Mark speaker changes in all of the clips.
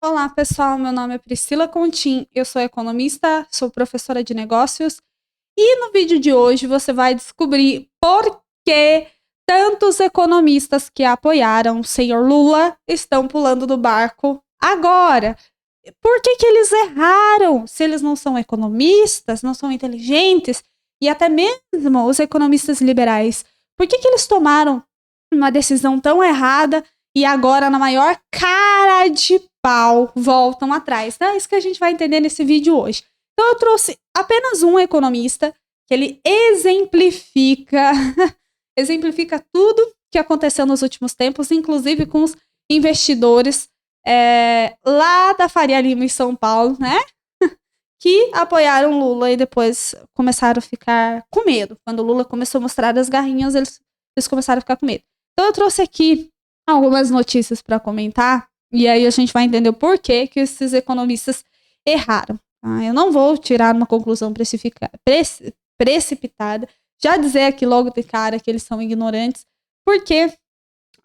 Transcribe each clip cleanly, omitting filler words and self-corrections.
Speaker 1: Olá, pessoal. Meu nome é Priscila Contim. Eu sou economista, sou professora de negócios. E no vídeo de hoje você vai descobrir por que tantos economistas que apoiaram o senhor Lula estão pulando do barco agora. Por que eles erraram? Se eles não são economistas, não são inteligentes, e até mesmo os economistas liberais, por que eles tomaram uma decisão tão errada e agora, na maior cara de pau, voltam atrás? Então, é isso que a gente vai entender nesse vídeo hoje. Então, eu trouxe apenas um economista que ele exemplifica tudo que aconteceu nos últimos tempos, inclusive com os investidores lá da Faria Lima em São Paulo, né? Que apoiaram Lula e depois começaram a ficar com medo. Quando o Lula começou a mostrar as garrinhas, eles começaram a ficar com medo. Então eu trouxe aqui algumas notícias para comentar, e aí a gente vai entender o porquê que esses economistas erraram. Tá? Eu não vou tirar uma conclusão precipitada, já dizer aqui logo de cara que eles são ignorantes, porque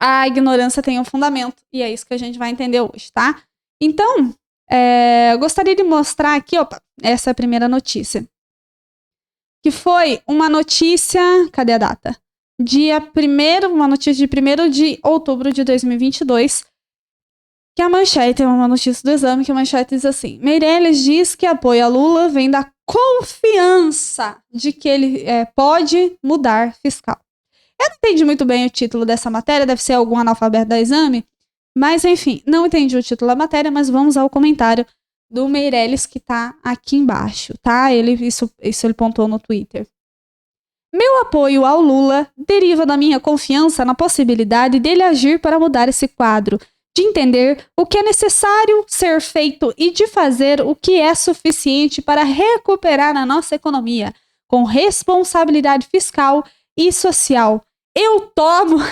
Speaker 1: a ignorância tem um fundamento, e é isso que a gente vai entender hoje, tá? Então, eu gostaria de mostrar aqui, essa é a primeira notícia, que foi uma notícia, cadê a data? Uma notícia de 1º de outubro de 2022, que a manchete é uma notícia do Exame, que a manchete diz assim: Meirelles diz que apoia Lula vem da confiança de que ele pode mudar fiscal. Eu não entendi muito bem o título dessa matéria, deve ser algum analfabeto da Exame, mas enfim, não entendi o título da matéria, mas vamos ao comentário do Meirelles que tá aqui embaixo, tá? Isso ele pontuou no Twitter. Meu apoio ao Lula deriva da minha confiança na possibilidade dele agir para mudar esse quadro, de entender o que é necessário ser feito e de fazer o que é suficiente para recuperar a nossa economia, com responsabilidade fiscal e social. Eu tomo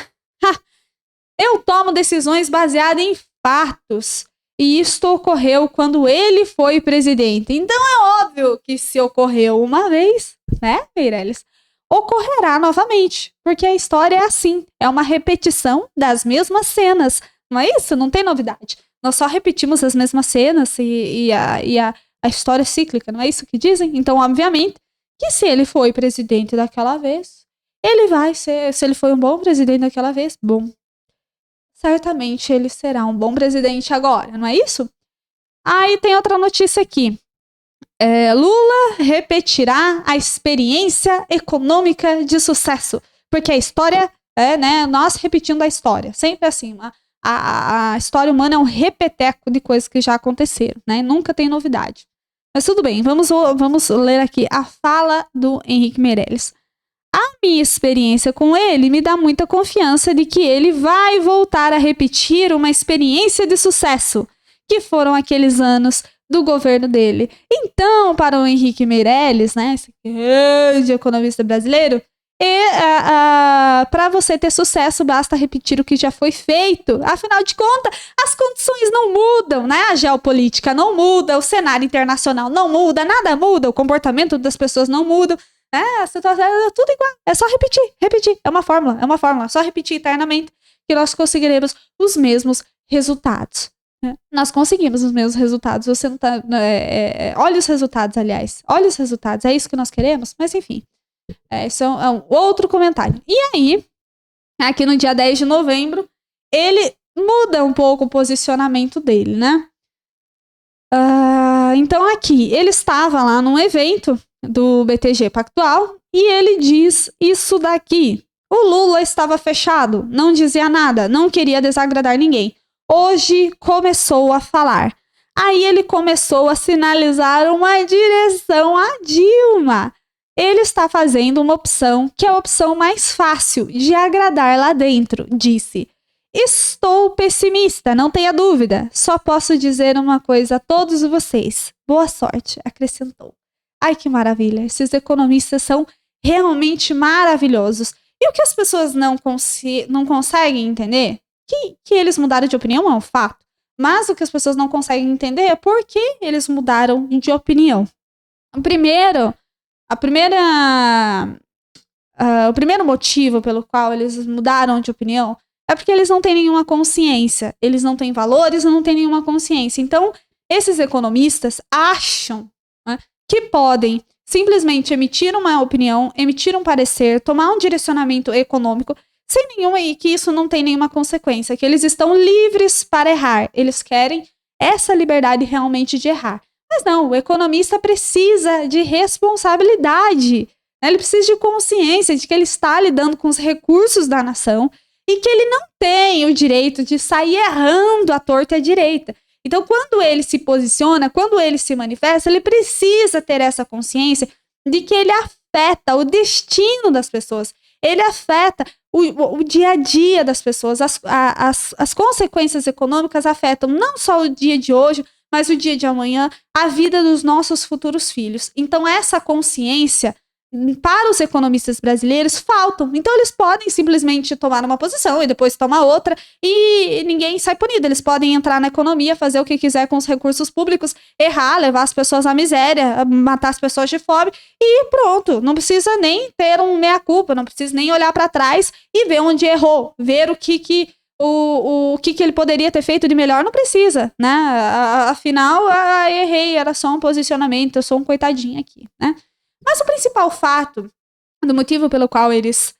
Speaker 1: decisões baseadas em fatos. E isto ocorreu quando ele foi presidente. Então é óbvio que se ocorreu uma vez, né, Meirelles, ocorrerá novamente. Porque a história é assim. É uma repetição das mesmas cenas. Não é isso? Não tem novidade. Nós só repetimos as mesmas cenas e a história é cíclica. Não é isso que dizem? Então, obviamente, que se ele foi presidente daquela vez, ele vai ser, se ele foi um bom presidente daquela vez, bom. Certamente ele será um bom presidente agora, não é isso? Aí tem outra notícia aqui. Lula repetirá a experiência econômica de sucesso. Porque a história nós repetindo a história. Sempre assim, a história humana é um repeteco de coisas que já aconteceram, né? Nunca tem novidade. Mas tudo bem, vamos ler aqui a fala do Henrique Meirelles. A minha experiência com ele me dá muita confiança de que ele vai voltar a repetir uma experiência de sucesso, que foram aqueles anos do governo dele. Então, para o Henrique Meirelles, né, esse grande economista brasileiro, para você ter sucesso, basta repetir o que já foi feito. Afinal de contas, as condições não mudam, né? A geopolítica não muda, o cenário internacional não muda, nada muda, o comportamento das pessoas não muda. A situação é tudo igual, é só repetir, é uma fórmula, só repetir eternamente que nós conseguiremos os mesmos resultados. Né? Nós conseguimos os mesmos resultados, você não tá, olha os resultados, aliás, é isso que nós queremos, mas enfim, isso é um outro comentário. E aí, aqui no dia 10 de novembro, ele muda um pouco o posicionamento dele, né? Então aqui, ele estava lá num evento do BTG Pactual, e ele diz isso daqui. O Lula estava fechado, não dizia nada, não queria desagradar ninguém. Hoje começou a falar. Aí ele começou a sinalizar uma direção a Dilma. Ele está fazendo uma opção que é a opção mais fácil de agradar lá dentro, disse. Estou pessimista, não tenha dúvida. Só posso dizer uma coisa a todos vocês. Boa sorte, acrescentou. Ai, que maravilha. Esses economistas são realmente maravilhosos. E o que as pessoas não conseguem entender, que eles mudaram de opinião é um fato, mas o que as pessoas não conseguem entender é por que eles mudaram de opinião. O primeiro motivo pelo qual eles mudaram de opinião é porque eles não têm nenhuma consciência, eles não têm valores, não têm nenhuma consciência. Então, esses economistas acham, né, que podem simplesmente emitir uma opinião, emitir um parecer, tomar um direcionamento econômico, sem nenhuma, e que isso não tem nenhuma consequência, que eles estão livres para errar, eles querem essa liberdade realmente de errar. Mas não, o economista precisa de responsabilidade, né? Ele precisa de consciência de que ele está lidando com os recursos da nação e que ele não tem o direito de sair errando à torta e à direita. Então, quando ele se posiciona, quando ele se manifesta, ele precisa ter essa consciência de que ele afeta o destino das pessoas, ele afeta o dia a dia das pessoas, as consequências econômicas afetam não só o dia de hoje, mas o dia de amanhã, a vida dos nossos futuros filhos. Então, essa consciência, para os economistas brasileiros, faltam. Então, eles podem simplesmente tomar uma posição e depois tomar outra e ninguém sai punido. Eles podem entrar na economia, fazer o que quiser com os recursos públicos, errar, levar as pessoas à miséria, matar as pessoas de fome e pronto. Não precisa nem ter um meia-culpa, não precisa nem olhar para trás e ver onde errou, ver o que ele poderia ter feito de melhor, não precisa, né? Afinal, errei, era só um posicionamento, eu sou um coitadinho aqui, né? Mas o principal fato, do motivo pelo qual eles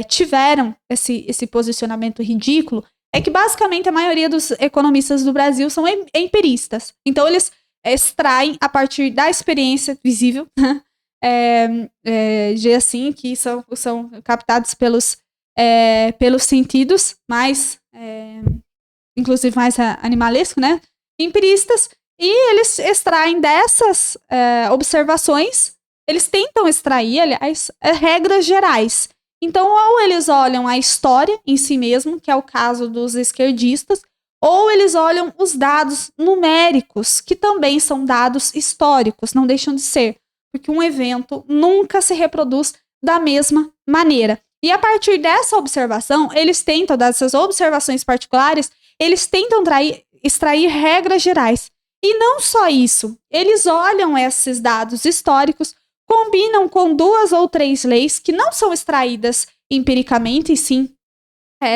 Speaker 1: tiveram esse posicionamento ridículo, é que basicamente a maioria dos economistas do Brasil são empiristas. Então, eles extraem a partir da experiência visível, assim, que são captados pelos sentidos, mais, inclusive mais animalesco, né? Empiristas, e eles extraem dessas observações, eles tentam extrair, aliás, regras gerais. Então, ou eles olham a história em si mesmo, que é o caso dos esquerdistas, ou eles olham os dados numéricos, que também são dados históricos, não deixam de ser, porque um evento nunca se reproduz da mesma maneira. E a partir dessa observação, eles tentam, dessas observações particulares, eles tentam extrair regras gerais. E não só isso, eles olham esses dados históricos, combinam com 2 ou 3 leis que não são extraídas empiricamente, e sim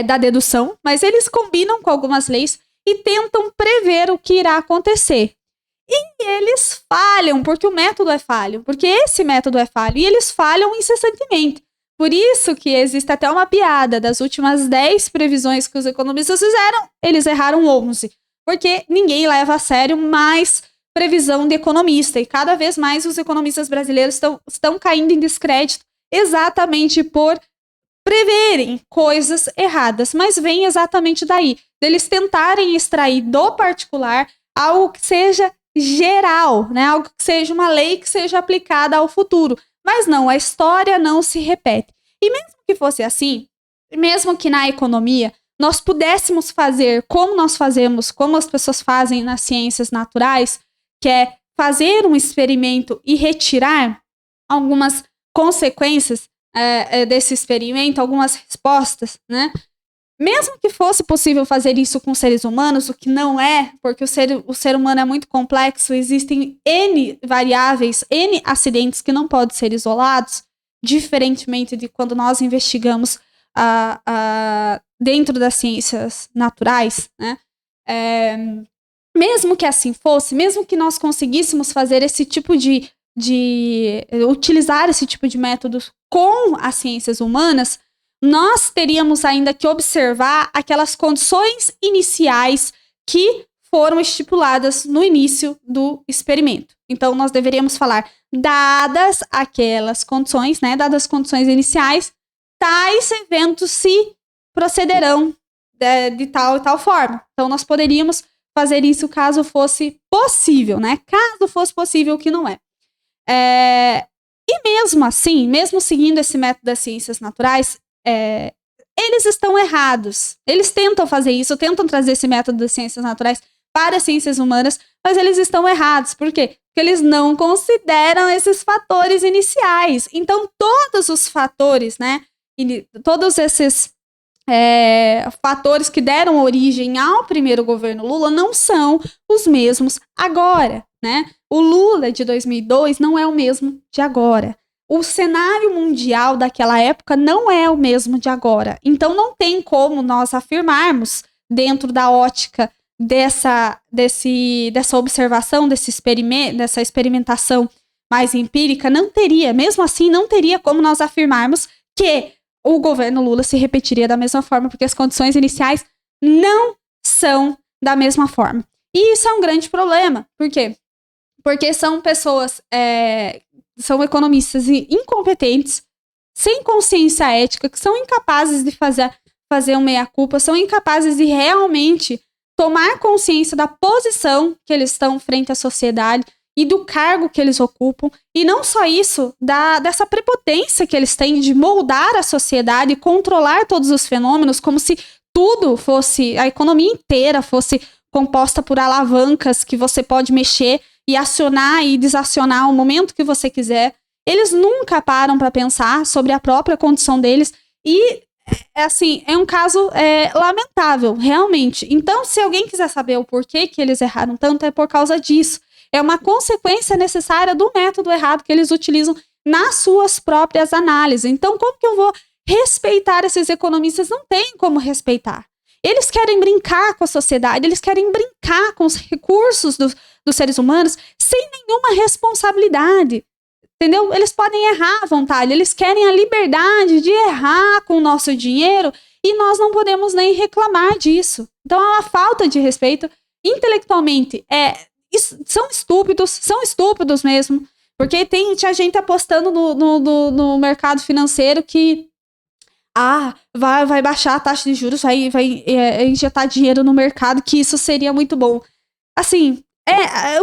Speaker 1: da dedução, mas eles combinam com algumas leis e tentam prever o que irá acontecer. E eles falham, porque o método é falho, porque esse método é falho, e eles falham incessantemente. Por isso que existe até uma piada das últimas 10 previsões que os economistas fizeram, eles erraram 11, porque ninguém leva a sério mais previsão de economista, e cada vez mais os economistas brasileiros estão caindo em descrédito exatamente por preverem coisas erradas, mas vem exatamente daí, deles tentarem extrair do particular algo que seja geral, né? Algo que seja uma lei que seja aplicada ao futuro, mas não, a história não se repete. E mesmo que fosse assim, mesmo que na economia nós pudéssemos fazer como nós fazemos, como as pessoas fazem nas ciências naturais, que é fazer um experimento e retirar algumas consequências desse experimento, algumas respostas, né? Mesmo que fosse possível fazer isso com seres humanos, o que não é, porque o ser humano é muito complexo, existem N variáveis, N acidentes que não podem ser isolados, diferentemente de quando nós investigamos dentro das ciências naturais, né? Mesmo que assim fosse, mesmo que nós conseguíssemos fazer esse tipo de utilizar esse tipo de métodos com as ciências humanas, nós teríamos ainda que observar aquelas condições iniciais que foram estipuladas no início do experimento. Então, nós deveríamos falar, dadas aquelas condições, né, dadas as condições iniciais, tais eventos se procederão de tal e tal forma. Então, nós poderíamos fazer isso caso fosse possível, né? Caso fosse possível, que não é. E mesmo assim, mesmo seguindo esse método das ciências naturais, eles estão errados. Eles tentam fazer isso, tentam trazer esse método das ciências naturais para as ciências humanas, mas eles estão errados. Por quê? Porque eles não consideram esses fatores iniciais. Então, todos os fatores, né? Todos esses fatores que deram origem ao primeiro governo Lula não são os mesmos agora, né? O Lula de 2002 não é o mesmo de agora. o cenário mundial daquela época não é o mesmo de agora. Então, não tem como nós afirmarmos, dentro da ótica dessa observação, dessa experimentação mais empírica, mesmo assim, não teria como nós afirmarmos que o governo Lula se repetiria da mesma forma, porque as condições iniciais não são da mesma forma. E isso é um grande problema. Por quê? Porque são pessoas, são economistas incompetentes, sem consciência ética, que são incapazes de fazer um meia-culpa, são incapazes de realmente tomar consciência da posição que eles estão frente à sociedade e do cargo que eles ocupam. E não só isso, dessa prepotência que eles têm de moldar a sociedade e controlar todos os fenômenos, como se tudo fosse, a economia inteira fosse composta por alavancas que você pode mexer e acionar e desacionar ao momento que você quiser. Eles nunca param para pensar sobre a própria condição deles e, assim, é um caso lamentável, realmente. Então, se alguém quiser saber o porquê que eles erraram tanto, é por causa disso. É uma consequência necessária do método errado que eles utilizam nas suas próprias análises. Então, como que eu vou respeitar esses economistas? Não tem como respeitar. Eles querem brincar com a sociedade, eles querem brincar com os recursos dos seres humanos sem nenhuma responsabilidade, entendeu? Eles podem errar à vontade, eles querem a liberdade de errar com o nosso dinheiro e nós não podemos nem reclamar disso. Então é uma falta de respeito. Intelectualmente, são estúpidos mesmo, porque tinha gente apostando no mercado financeiro que vai baixar a taxa de juros, vai injetar dinheiro no mercado, que isso seria muito bom. Assim,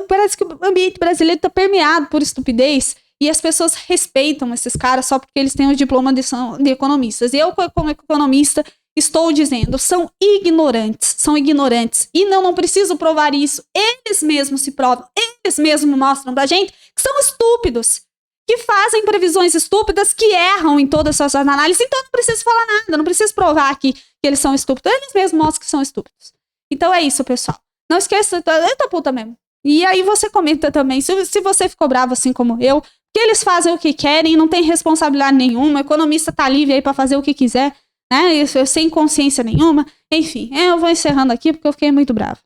Speaker 1: parece que o ambiente brasileiro está permeado por estupidez e as pessoas respeitam esses caras só porque eles têm o diploma de economistas. E eu, como economista, estou dizendo, são ignorantes. E não preciso provar isso. Eles mesmos se provam, eles mesmos mostram pra gente que são estúpidos, que fazem previsões estúpidas, que erram em todas as suas análises. Então, não preciso falar nada, não preciso provar que eles são estúpidos. Eles mesmos mostram que são estúpidos. Então, é isso, pessoal. Não esqueça, eu tô puta mesmo. E aí, você comenta também, se você ficou bravo assim como eu, que eles fazem o que querem, não tem responsabilidade nenhuma, o economista tá livre aí pra fazer o que quiser, né? Sem consciência nenhuma. Enfim, eu vou encerrando aqui porque eu fiquei muito bravo.